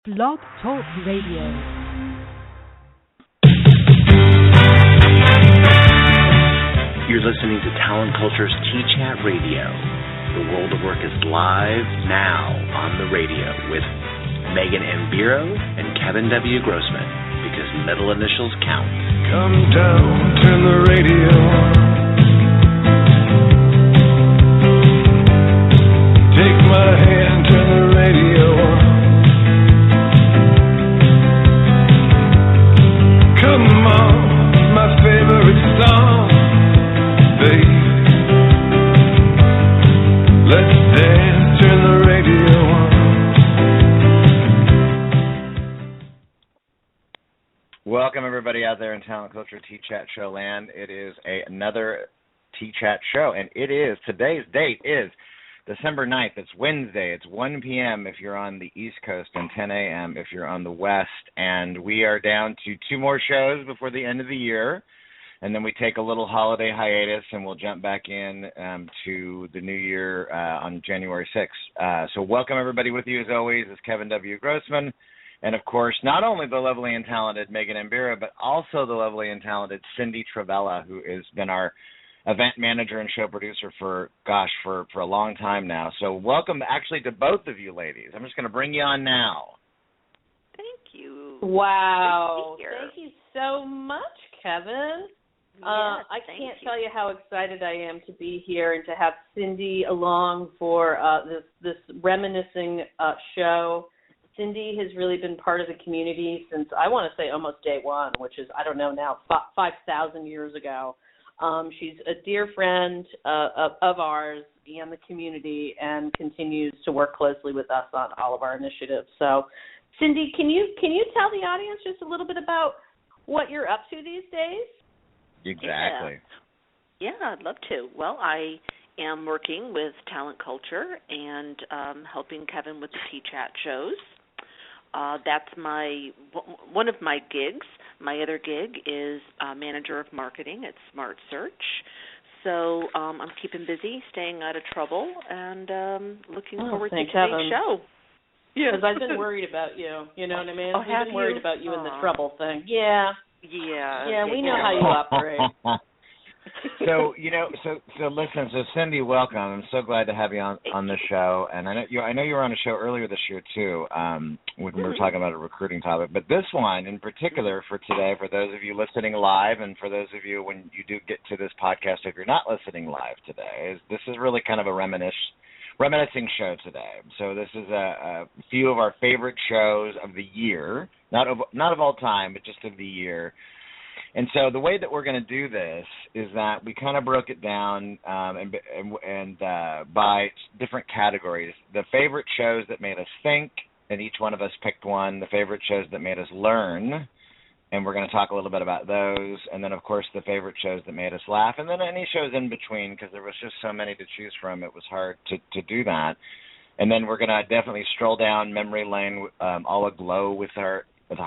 Blog Talk Radio. You're listening to Talent Culture's T-Chat Radio. The World of Work is live now on the radio with Megan M. Biro and Kevin W. Grossman, because middle initials count. Come down, turn the radio on. Take my hand, turn the radio on. Come on, my favorite song, babe. Let's dance, turn the radio on. Welcome, everybody out there in Talent Culture T-Chat Show land. It is another T-Chat show, and today's date is December 9th. It's Wednesday. It's 1 p.m. if you're on the East Coast and 10 a.m. if you're on the West. And we are down to 2 more shows before the end of the year. And then we take a little holiday hiatus, and we'll jump back in to the new year on January 6th. So welcome, everybody. With you, as always, is Kevin W. Grossman. And, of course, not only the lovely and talented Megan M. Biro, but also the lovely and talented Cindy Travella, who has been our event manager and show producer for a long time now. So welcome actually to both of you ladies. I'm just going to bring you on now. Thank you. Wow. Thank you so much, Kevin. I can't tell you how excited I am to be here and to have Cindy along for this reminiscing show. Cindy has really been part of the community since, I want to say, almost day one, which is, I don't know now, 5,000 years ago. She's a dear friend of ours and the community, and continues to work closely with us on all of our initiatives. So, Cindy, can you tell the audience just a little bit about what you're up to these days? Exactly. Yeah, I'd love to. Well, I am working with Talent Culture and helping Kevin with the T-Chat shows. That's one of my gigs. My other gig is manager of marketing at Smart Search. So I'm keeping busy, staying out of trouble, and looking forward to today's show. Yeah, because I've been worried about you. You know what I mean? Oh, I've been worried about you and the trouble thing. Yeah. Yeah, we know how you operate. So listen. So Cindy, welcome. I'm so glad to have you on the show. And I know you were on a show earlier this year too, when we were talking about a recruiting topic. But this one in particular for today, for those of you listening live, and for those of you when you do get to this podcast, if you're not listening live today, this is really kind of a reminiscing show today. So this is a few of our favorite shows of the year, not of all time, but just of the year. And so the way that we're going to do this is that we kind of broke it down and by different categories. The favorite shows that made us think, and each one of us picked one. The favorite shows that made us learn, and we're going to talk a little bit about those. And then, of course, the favorite shows that made us laugh, and then any shows in between, because there was just so many to choose from. It was hard to do that. And then we're going to definitely stroll down memory lane, all aglow with our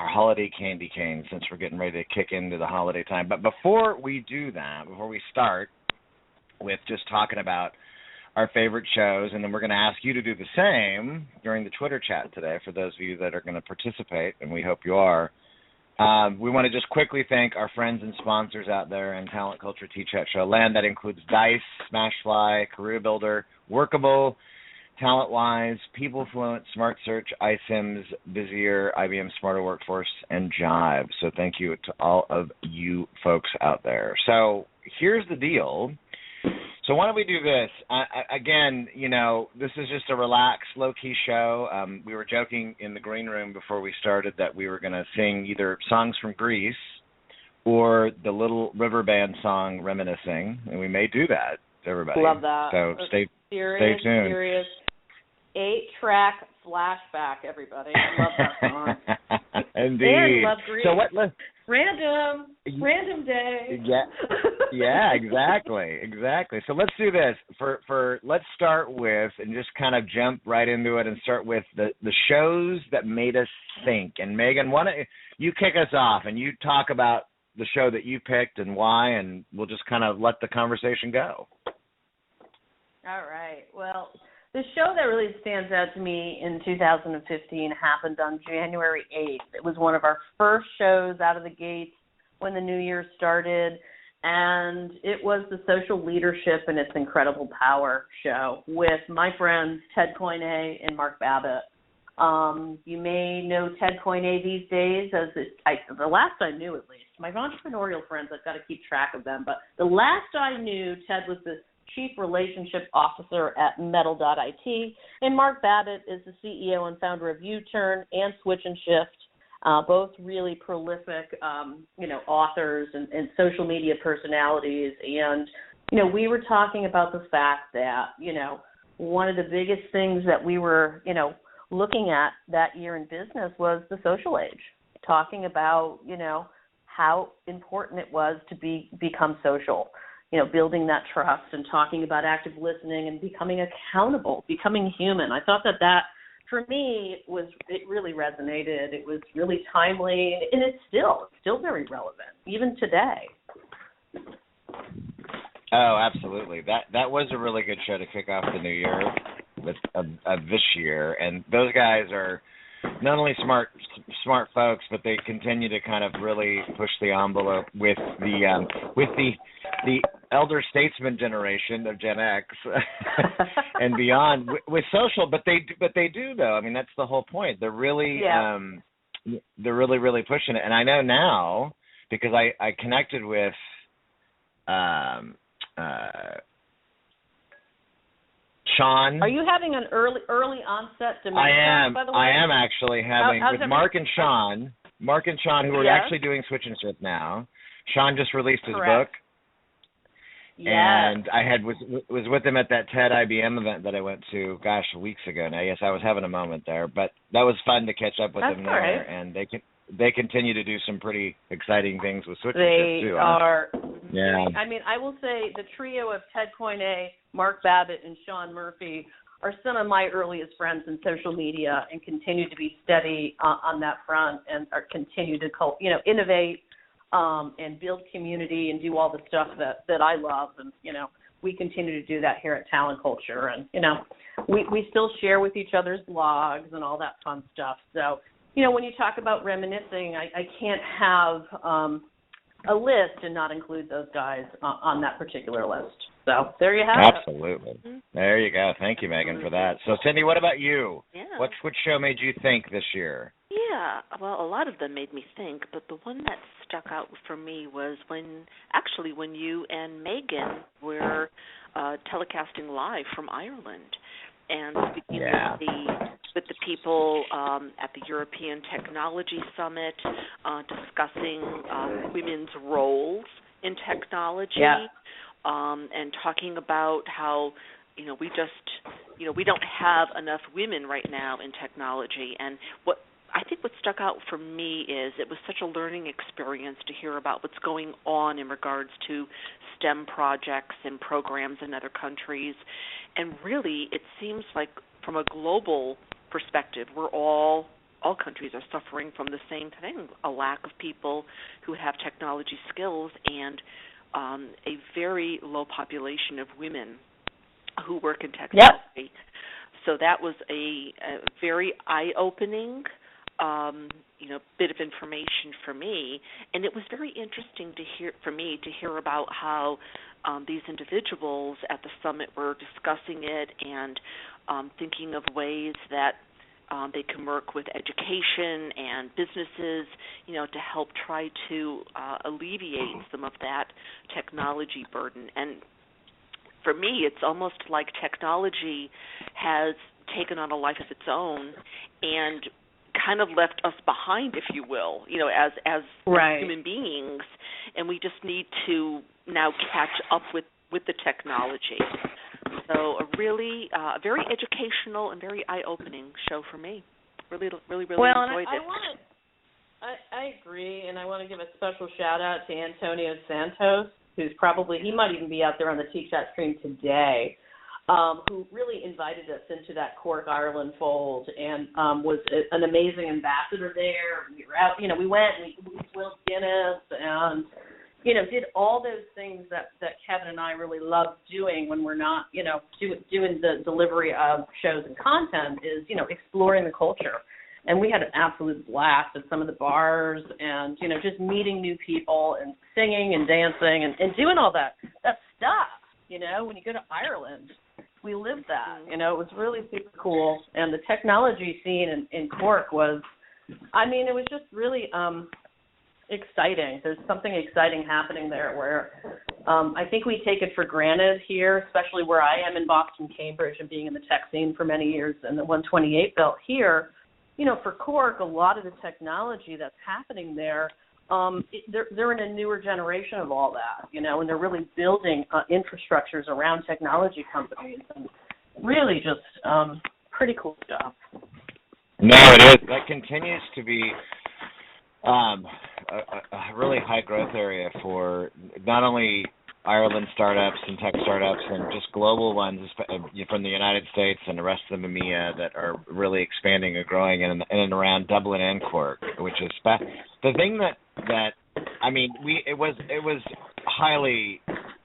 holiday candy cane, since we're getting ready to kick into the holiday time. But before we do that, before we start with just talking about our favorite shows, and then we're going to ask you to do the same during the Twitter chat today for those of you that are going to participate, and we hope you are. We want to just quickly thank our friends and sponsors out there in Talent Culture T-Chat Show land. That includes Dice, Smashfly, Career Builder, Workable, TalentWise, PeopleFluent, Smart Search, iCIMS, Busier, IBM Smarter Workforce, and Jive. So thank you to all of you folks out there. So here's the deal. So why don't we do this? Again, this is just a relaxed, low-key show. We were joking in the green room before we started that we were going to sing either songs from Greece or the Little River Band song Reminiscing, and we may do that, everybody. Love that. So stay tuned. Serious 8-track flashback, everybody. I love that song. Indeed. And love Greece. So what? Random day. Yeah, exactly. So let's do this. Let's start with, and just kind of jump right into it and start with the shows that made us think. And Megan, why don't you kick us off and you talk about the show that you picked and why, and we'll just kind of let the conversation go. All right. Well, The show that really stands out to me in 2015 happened on January 8th. It was one of our first shows out of the gates when the new year started, and it was the Social Leadership and Its Incredible Power show with my friends Ted Koine and Mark Babbitt. You may know Ted Koine these days as the last I knew, at least. My entrepreneurial friends, I've got to keep track of them, but the last I knew, Ted was the Chief Relationship Officer at Metal.it, and Mark Babbitt is the CEO and founder of U-Turn and Switch and Shift, both really prolific, authors and social media personalities. And, we were talking about the fact that, one of the biggest things that we were, looking at that year in business was the social age, talking about, how important it was to become social, building that trust and talking about active listening and becoming accountable, becoming human. I thought that for me it really resonated. It was really timely, and it's still very relevant, even today. Oh, absolutely. That was a really good show to kick off the new year of this year, and those guys are not only smart folks, but they continue to kind of really push the envelope with the elder statesman generation of Gen X and beyond with social. But they do though. I mean, that's the whole point. They're really really pushing it. And I know now because I connected with Sean. Are you having an early onset dementia, by the way? I am actually having with Mark and Sean, who are actually doing Switch and Shift now. Sean just released his book. Yes. And I was with him at that TED IBM event that I went to, weeks ago now. Yes, I was having a moment there, but that was fun to catch up with them there, and they continue to do some pretty exciting things with Switch and Shift too. They are. Yeah. I mean, I will say the trio of Ted Koine, Mark Babbitt, and Sean Murphy are some of my earliest friends in social media and continue to be steady on that front and continue to innovate and build community and do all the stuff that I love. And, we continue to do that here at Talent Culture. And, we still share with each other's blogs and all that fun stuff. So, when you talk about reminiscing, I can't have a list and not include those guys on that particular list. So there you have it. Absolutely. There you go. Thank you, Megan, for that. So, Cindy, what about you? Yeah. Which show made you think this year? Yeah, well, a lot of them made me think, but the one that stuck out for me was when you and Megan were telecasting live from Ireland and speaking with the people at the European Technology Summit, discussing women's roles in technology, and talking about how we don't have enough women right now in technology. And what stuck out for me is it was such a learning experience to hear about what's going on in regards to STEM projects and programs in other countries. And really, it seems like from a global perspective, all countries are suffering from the same thing, a lack of people who have technology skills and a very low population of women who work in technology. Yep. So that was a very eye-opening bit of information for me, and it was very interesting to hear about how these individuals at the summit were discussing it and thinking of ways that they can work with education and businesses, to help try to alleviate some of that technology burden. And for me, it's almost like technology has taken on a life of its own and kind of left us behind, if you will, as human beings, and we just need to now catch up with the technology. So a really very educational and very eye-opening show for me. Really enjoyed it. I agree, and I want to give a special shout-out to Antonio Santos, who's he might even be out there on the TChat stream today, who really invited us into that Cork, Ireland fold and was an amazing ambassador there. We were out, we went and we swilled Guinness and did all those things that Kevin and I really love doing when we're not, doing the delivery of shows and content is, exploring the culture. And we had an absolute blast at some of the bars and, just meeting new people and singing and dancing and doing all that stuff, when you go to Ireland. We lived that, it was really super cool. And the technology scene in Cork was, it was just really exciting. There's something exciting happening there where I think we take it for granted here, especially where I am in Boston, Cambridge, and being in the tech scene for many years in the 128 belt here. For Cork, a lot of the technology that's happening there, they're in a newer generation of all that, and they're really building infrastructures around technology companies, and really just pretty cool stuff. No, it is. That continues to be a really high growth area for not only Ireland startups and tech startups and just global ones from the United States and the rest of the EMEA that are really expanding and growing in and around Dublin and Cork, which is the thing that it was highly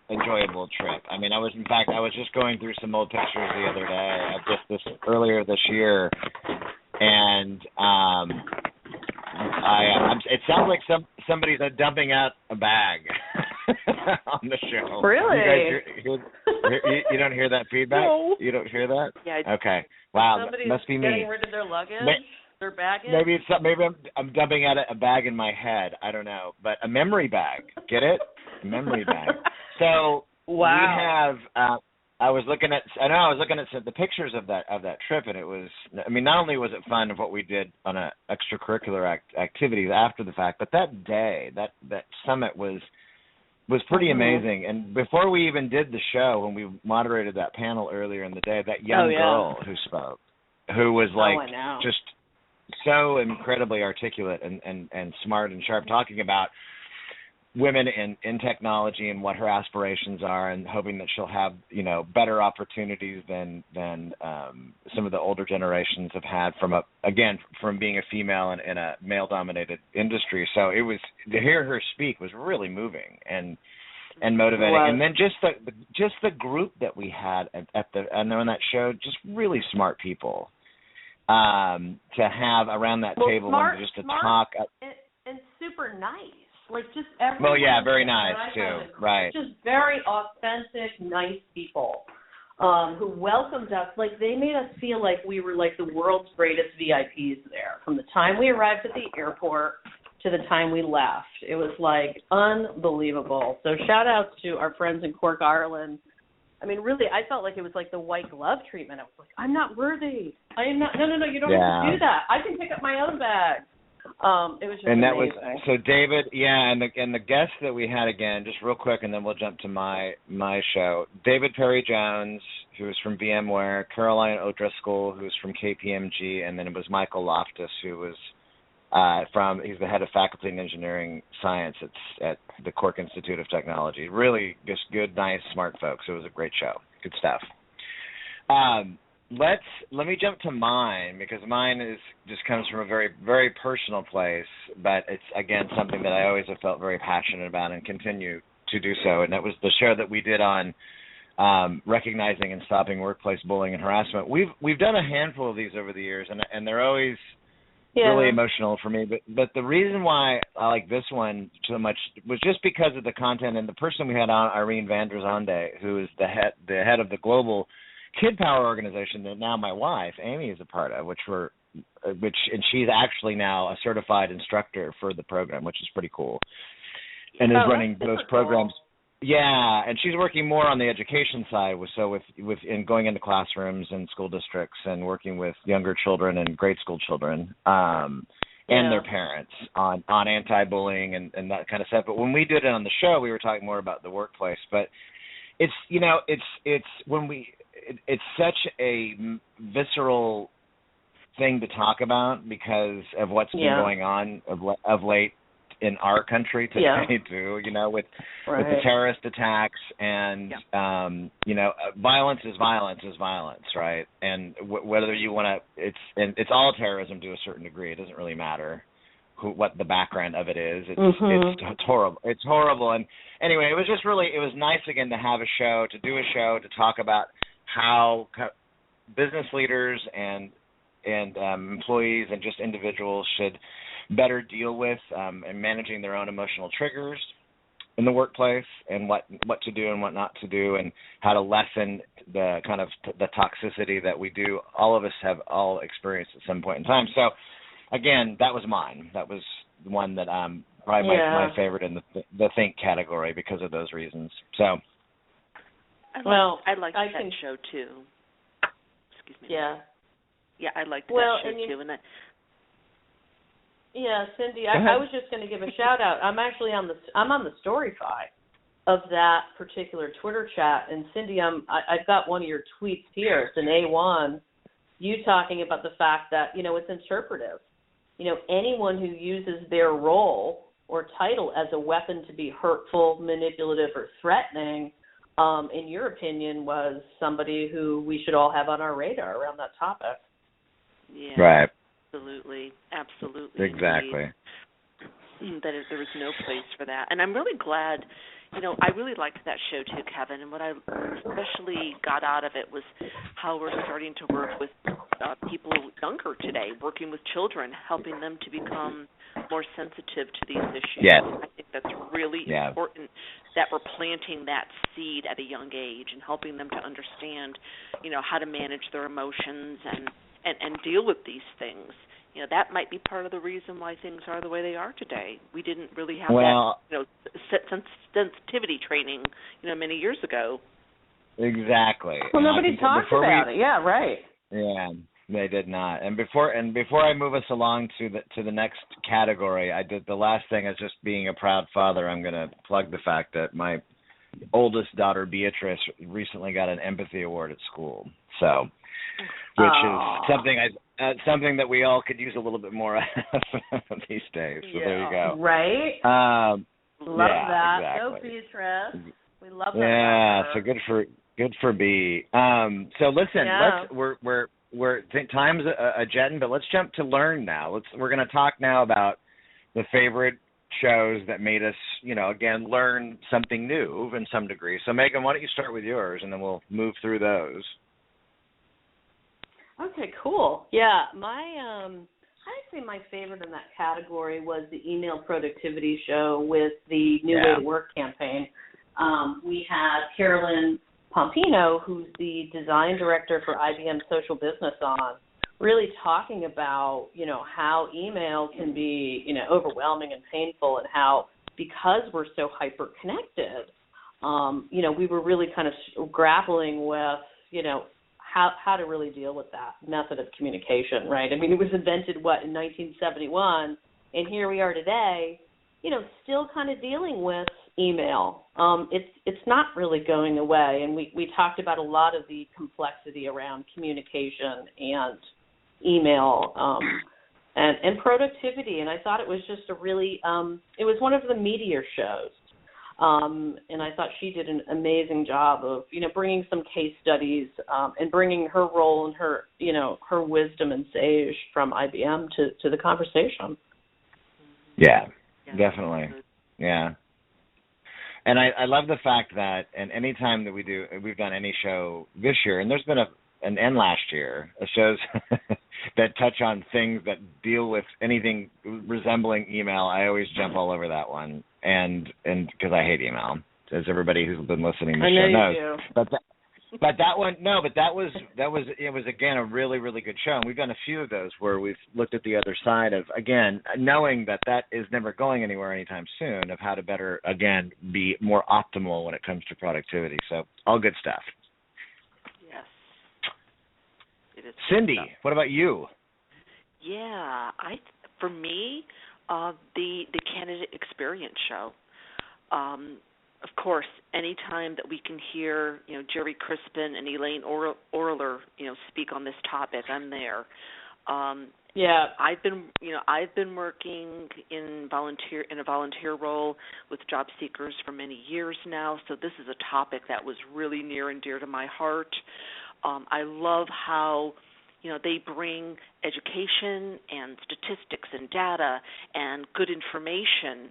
enjoyable trip. I was just going through some old pictures the other day of just this earlier this year, and it sounds like somebody's dumping out a bag on the show. Really? You don't hear that feedback? No. You don't hear that? Yeah. Okay. Wow. Somebody's must be me. getting rid of their luggage, their baggage. Maybe I'm dumping out a bag in my head. I don't know, but a memory bag. Get it? A memory bag. So wow. We have. I was looking at the pictures of that trip, and it was. Not only was it fun of what we did on a extracurricular activities after the fact, but that day, that summit was pretty amazing. And before we even did the show, when we moderated that panel earlier in the day, that young girl who spoke, who was just so incredibly articulate and smart and sharp, talking about women in technology and what her aspirations are, and hoping that she'll have better opportunities than some of the older generations have had from being a female in a male dominated industry. So it was, to hear her speak was really moving and motivating. And then just the group that we had on that show, just really smart people to have around that table and just to talk and super nice. Just everyone. Well, yeah, very nice too. Right. Just very authentic, nice people who welcomed us. They made us feel like we were the world's greatest VIPs there. From the time we arrived at the airport to the time we left, it was unbelievable. So shout out to our friends in Cork, Ireland. Really, I felt like it was the white glove treatment. I was like, I'm not worthy. I am not. No, you don't have to do that. I can pick up my own bag. It was just amazing. So David, and the guests that we had, again, just real quick, and then we'll jump to my show. David Perry Jones, who was from VMware, Caroline O'Driscoll, who was from KPMG, and then it was Michael Loftus, who was he's the head of faculty and engineering science at the Cork Institute of Technology. Really just good, nice, smart folks. It was a great show. Good stuff. Let me jump to mine, because mine just comes from a very, very personal place, but it's, again, something that I always have felt very passionate about and continue to do so, and that was the show that we did on recognizing and stopping workplace bullying and harassment. We've done a handful of these over the years, and they're always really emotional for me, but the reason why I like this one so much was just because of the content and the person we had on, Irene van der Zonde, who is the head of the global Kid Power organization that now my wife Amy is a part of, and she's actually now a certified instructor for the program, which is pretty cool, and is running those programs. Cool. Yeah, and she's working more on the education side, with going into classrooms and school districts and working with younger children and grade school children and their parents on anti-bullying and that kind of stuff. But when we did it on the show, we were talking more about the workplace. But it's it's such a visceral thing to talk about because of what's been going on of late in our country today too, with the terrorist attacks and violence is violence, right? And whether you want to, it's all terrorism to a certain degree. It doesn't really matter what the background of it is. It's horrible. It's horrible. And anyway, it was nice again to have a show, to talk about how business leaders and employees and just individuals should better deal with and managing their own emotional triggers in the workplace, and what to do and what not to do, and how to lessen the kind of the toxicity that we do. All of us have all experienced at some point in time. So, again, that was mine. That was the one that probably my favorite in the think category because of those reasons. So, I liked that show too. Excuse me. Yeah, I liked that show too, and yeah, Cindy, I was just going to give a shout out. I'm actually on the Storyfy of that particular Twitter chat, and Cindy, I've got one of your tweets here. It's an A1. You talking about the fact that it's interpretive. Anyone who uses their role or title as a weapon to be hurtful, manipulative, or threatening, in your opinion, was somebody who we should all have on our radar around that topic. Yeah. Right. Absolutely. Exactly. That there was no place for that. And I'm really glad, I really liked that show too, Kevin, and what I especially got out of it was how we're starting to work with people younger today, working with children, helping them to become more sensitive to these issues. Yes. I think that's really important that we're planting that seed at a young age and helping them to understand, how to manage their emotions and deal with these things. That might be part of the reason why things are the way they are today. We didn't really have that sensitivity training, many years ago. Exactly. Well, nobody talked about it. Yeah, right. Yeah, they did not. And before I move us along to the next category, the last thing is just being a proud father. I'm going to plug the fact that my oldest daughter Beatrice recently got an empathy award at school. So, which is something that we all could use a little bit more of these days. So there you go. Right. Love that. Exactly. Go Beatrice. We love that. Yeah. So good for B. So listen, time's a jetting, but let's jump to learn now. We're going to talk now about the favorite shows that made us, again, learn something new in some degree. So Megan, why don't you start with yours, and then we'll move through those. Okay, cool. Yeah, I'd say my favorite in that category was the email productivity show with the New Way to Work campaign. We had Carolyn Pompino, who's the design director for IBM Social Business, on, really talking about, how email can be, overwhelming and painful, and how, because we're so hyper-connected, we were really kind of grappling with, how to really deal with that method of communication, right? I mean, it was invented, in 1971, and here we are today, still kind of dealing with email. It's not really going away, and we talked about a lot of the complexity around communication and email and productivity, and I thought it was just a really, it was one of the meatier shows. And I thought she did an amazing job of, bringing some case studies and bringing her role and her, her wisdom and sage from IBM to the conversation. Yeah, definitely. Yeah. And I love the fact that, and any time that we've done any show this year, and there's been and last year, shows that touch on things that deal with anything resembling email, I always jump all over that one. And because I hate email, as everybody who's been listening to the show knows. But that one, it was again a really, really good show. And we've done a few of those where we've looked at the other side of, again, knowing that is never going anywhere anytime soon, of how to better, again, be more optimal when it comes to productivity. So all good stuff. Yes. It is. Cindy, what about you? Yeah, for me, the candidate experience show. Of course, any time that we can hear, Jerry Crispin and Elaine Orler, speak on this topic, I'm there. I've been working in a volunteer role with job seekers for many years now, so this is a topic that was really near and dear to my heart. I love how, they bring education and statistics and data and good information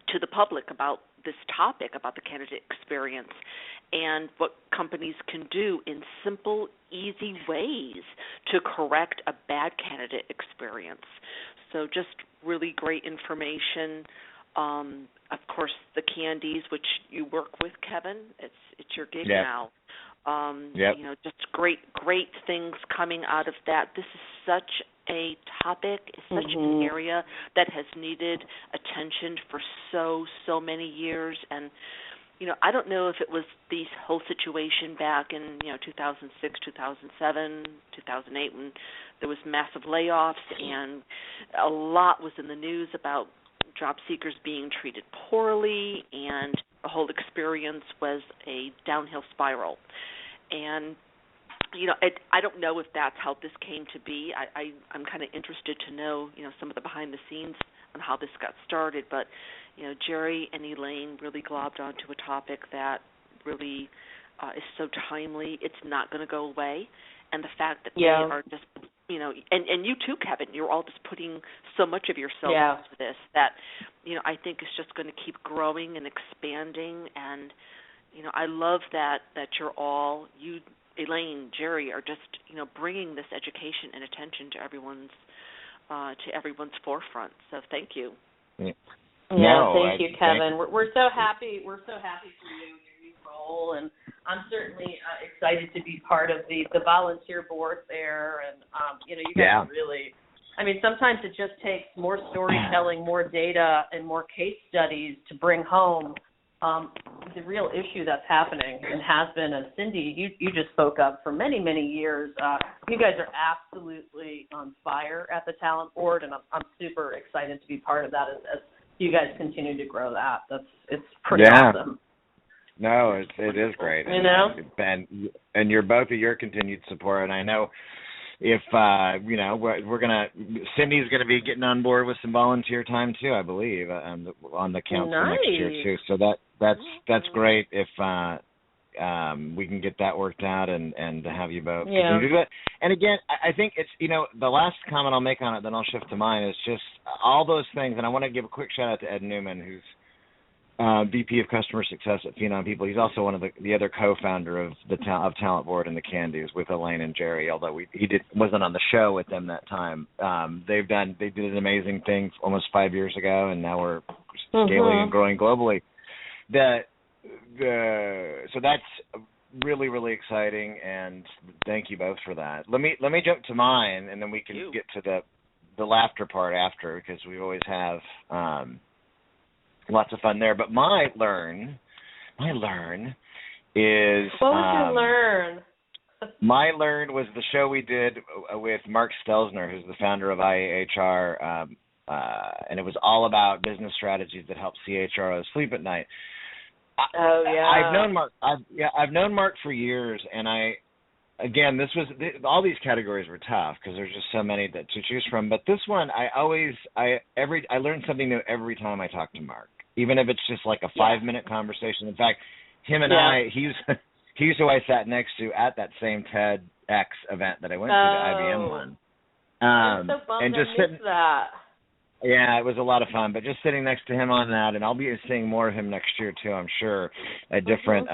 to the public about this topic, about the candidate experience, and what companies can do in simple, easy ways to correct a bad candidate experience. So just really great information. Of course, the candies, which you work with, Kevin, it's your gig now. Just great things coming out of that. This is such a topic, such an area that has needed attention for so many years. And I don't know if it was the whole situation back in 2006, 2007, 2008 when there was massive layoffs and a lot was in the news about job seekers being treated poorly, and the whole experience was a downhill spiral. And I don't know if that's how this came to be. I'm kind of interested to know some of the behind the scenes on how this got started. But Jerry and Elaine really globbed onto a topic that really is so timely. It's not going to go away, and the fact that they are just and you too, Kevin, you're all just putting so much of yourself into this that I think it's just going to keep growing and expanding. And I love that you're all, you, Elaine, Jerry, are just bringing this education and attention to everyone's forefront. So thank you. Thank you, Kevin. We're so happy. We're so happy for you and your new role, and I'm certainly excited to be part of the volunteer board there. And you guys really. I mean, sometimes it just takes more storytelling, more data, and more case studies to bring home the real issue that's happening and has been, as Cindy, you just spoke of for many, many years. You guys are absolutely on fire at the Talent Board, and I'm super excited to be part of that as you guys continue to grow that. It's pretty awesome. No, it is great. And you're both of your continued support, and I know if we're gonna, Cindy's gonna be getting on board with some volunteer time too, I believe, on the council next year too. So that's great if we can get that worked out and have you both continue to do that. And again, I think it's the last comment I'll make on it, then I'll shift to mine, is just all those things. And I want to give a quick shout out to Ed Newman, who's VP of Customer Success at Phenom People. He's also one of the other co-founder of the Talent Board and the Candies with Elaine and Jerry, although he wasn't on the show with them that time. They did an amazing thing almost 5 years ago, and now we're scaling and growing globally. So that's really, really exciting, and thank you both for that. Let me jump to mine, and then we can get to the laughter part after, because we always have lots of fun there. But my learn is... What was your learn? My learn was the show we did with Mark Stelzner, who's the founder of IAHR, and it was all about business strategies that help CHROs sleep at night. I've known Mark. I've known Mark for years, and all these categories were tough because there's just so many to choose from. But this one, I learned something new every time I talk to Mark, even if it's just like a 5-minute conversation. In fact, him and he's who I sat next to at that same TEDx event that I went to, the IBM one. I'm so bummed and just I missed that. Yeah, it was a lot of fun, but just sitting next to him on that, and I'll be seeing more of him next year too, I'm sure, at different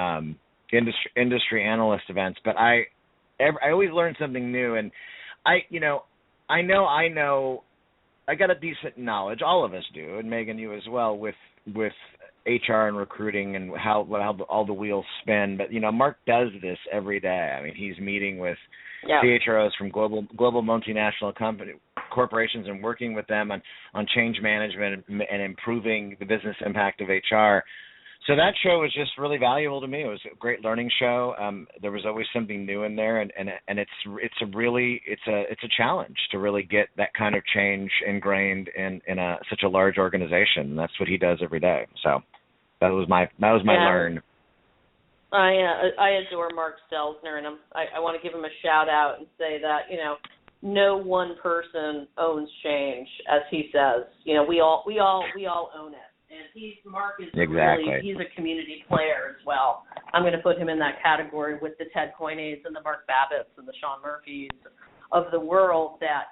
industry analyst events. But I always learn something new, and I know I got a decent knowledge, all of us do, and Megan, you as well, with HR and recruiting and how all the wheels spin. But Mark does this every day. I mean, he's meeting with CHROs from global multinational corporations and working with them on change management and improving the business impact of HR. So that show was just really valuable to me. It was a great learning show. There was always something new in there, and it's a challenge to really get that kind of change ingrained in such a large organization. And that's what he does every day. So that was my learn. I adore Mark Stelzner, and I want to give him a shout out and say that no one person owns change, as he says. We all own it. And Mark is really, he's a community player as well. I'm going to put him in that category with the Ted Coineys and the Mark Babbitts and the Sean Murphys, of the world that,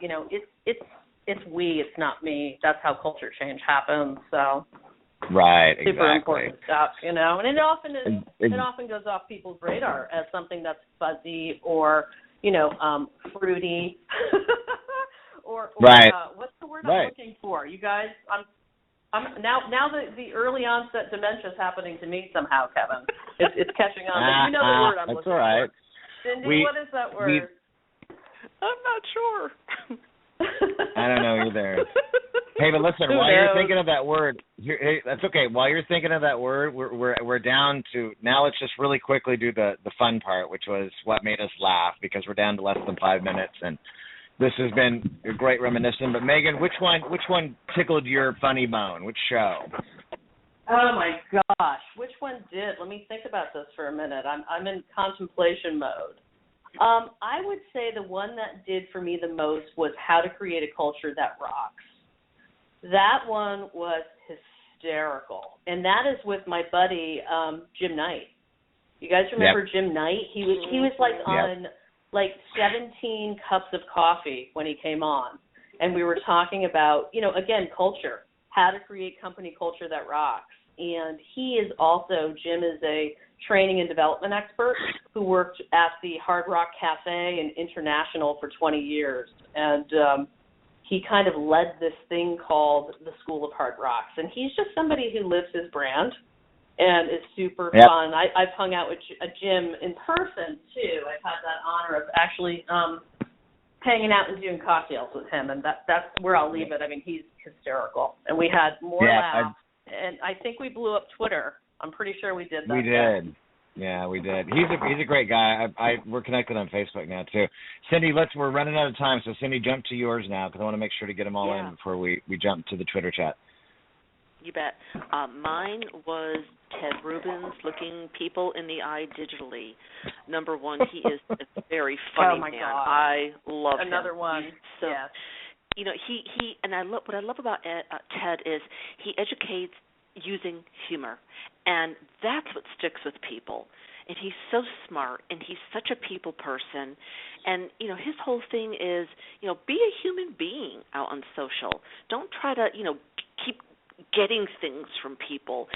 it's we, it's not me. That's how culture change happens. So right, super exactly. important stuff, and it often goes off people's radar as something that's fuzzy or fruity or right. What's the word I'm looking for? You guys, I'm now the early onset dementia is happening to me somehow, Kevin. It's catching on. But you know the word I'm looking all right. for. Cindy, what is that word? I'm not sure. I don't know either. Hey, but listen, while you're thinking of that word, hey, that's okay. While you're thinking of that word, we're down to now. Let's just really quickly do the fun part, which was what made us laugh, because we're down to less than 5 minutes, and this has been a great reminiscence. But Megan, which one tickled your funny bone? Which show? Oh my gosh, which one did? Let me think about this for a minute. I'm in contemplation mode. I would say the one that did for me the most was How to Create a Culture That Rocks. That one was hysterical, and that is with my buddy Jim Knight. You guys remember Jim Knight? He was like on like 17 cups of coffee when he came on, and we were talking about again culture, how to create company culture that rocks. And Jim is a training and development expert who worked at the Hard Rock Cafe and International for 20 years. And he kind of led this thing called the School of Hard Rocks. And he's just somebody who lives his brand and is super fun. I've hung out with Jim in person, too. I've had that honor of actually hanging out and doing cocktails with him. And that's where I'll leave it. I mean, he's hysterical. And we had more laughs. And I think we blew up Twitter. I'm pretty sure we did that. We did. Yeah, we did. He's a great guy. We're connected on Facebook now too. Cindy, we're running out of time, so Cindy, jump to yours now because I want to make sure to get them all in before we jump to the Twitter chat. You bet. Mine was Ted Rubins, looking people in the eye digitally. Number one, he is a very funny man. God. I love him. Another one. So, he and what I love about Ted is he educates using humor, and that's what sticks with people. And he's so smart, and he's such a people person. And his whole thing is be a human being out on social. Don't try to keep getting things from people.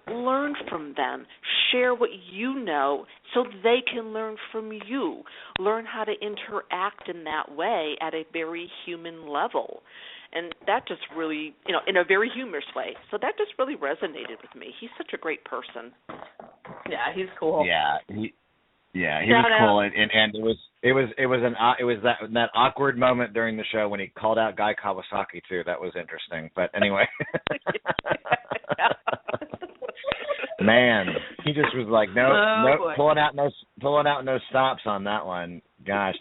Learn from them. Share what you know so they can learn from you. Learn how to interact in that way at a very human level. And that just really, in a very humorous way. So that just really resonated with me. He's such a great person. Yeah, he's cool. Yeah, he was cool, and it was that awkward moment during the show when he called out Guy Kawasaki too. That was interesting. But anyway, man, he just was like pulling out no stops on that one. Gosh,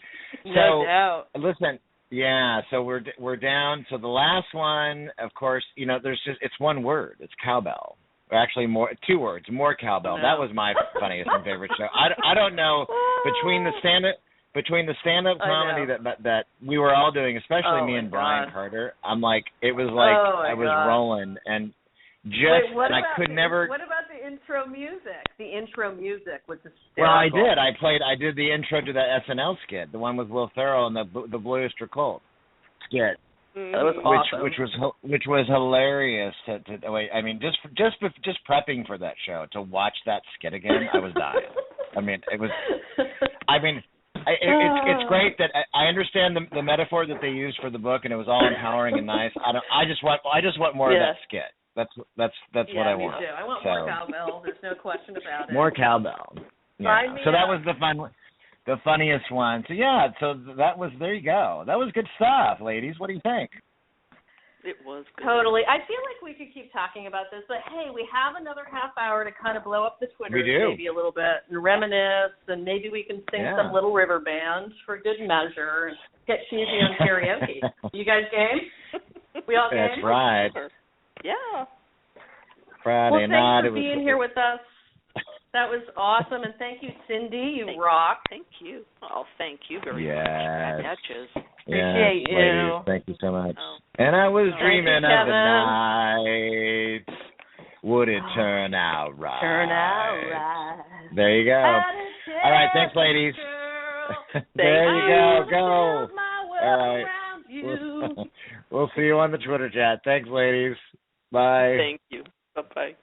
no doubt. Listen. Yeah, so we're down. So the last one, of course, it's one word. It's cowbell. Or actually, two words. More cowbell. No. That was my funniest and favorite show. I don't know between the stand-up comedy that we were all doing, especially me and Brian Carter. I'm like, it was like I was rolling and just Wait, and I could never. What about the intro music? The intro music was hysterical. Well, I did. I did the intro to that SNL skit, the one with Will Ferrell and the Blue Oyster Cult skit. That was awesome. Which was hilarious. I mean, just prepping for that show to watch that skit again, I was dying. I mean, it was. I mean, it's great that I understand the metaphor that they used for the book, and it was all empowering and nice. I just want more of that skit. That's what I want. Me too. I want more cowbell. There's no question about it. More cowbell. Yeah. So that was the funniest one. So that was, there you go. That was good stuff, ladies. What do you think? It was good. Totally. I feel like we could keep talking about this, but hey, we have another half hour to kind of blow up the Twitter maybe a little bit and reminisce, and maybe we can sing some Little River Band for good measure and get cheesy on karaoke. You guys game? We all game? That's right. Yeah. Friday night. Thanks for being here with us. That was awesome, and thank you, Cindy. You rock. Thank you. Oh, thank you very much. Yes. Appreciate you. Ladies, thank you so much. Oh. And I was dreaming of the night. Would it turn out right? Turn out right. There you go. All right, thanks, ladies. There you go. All right. We'll see you on the Twitter chat. Thanks, ladies. Bye. Thank you. Bye-bye.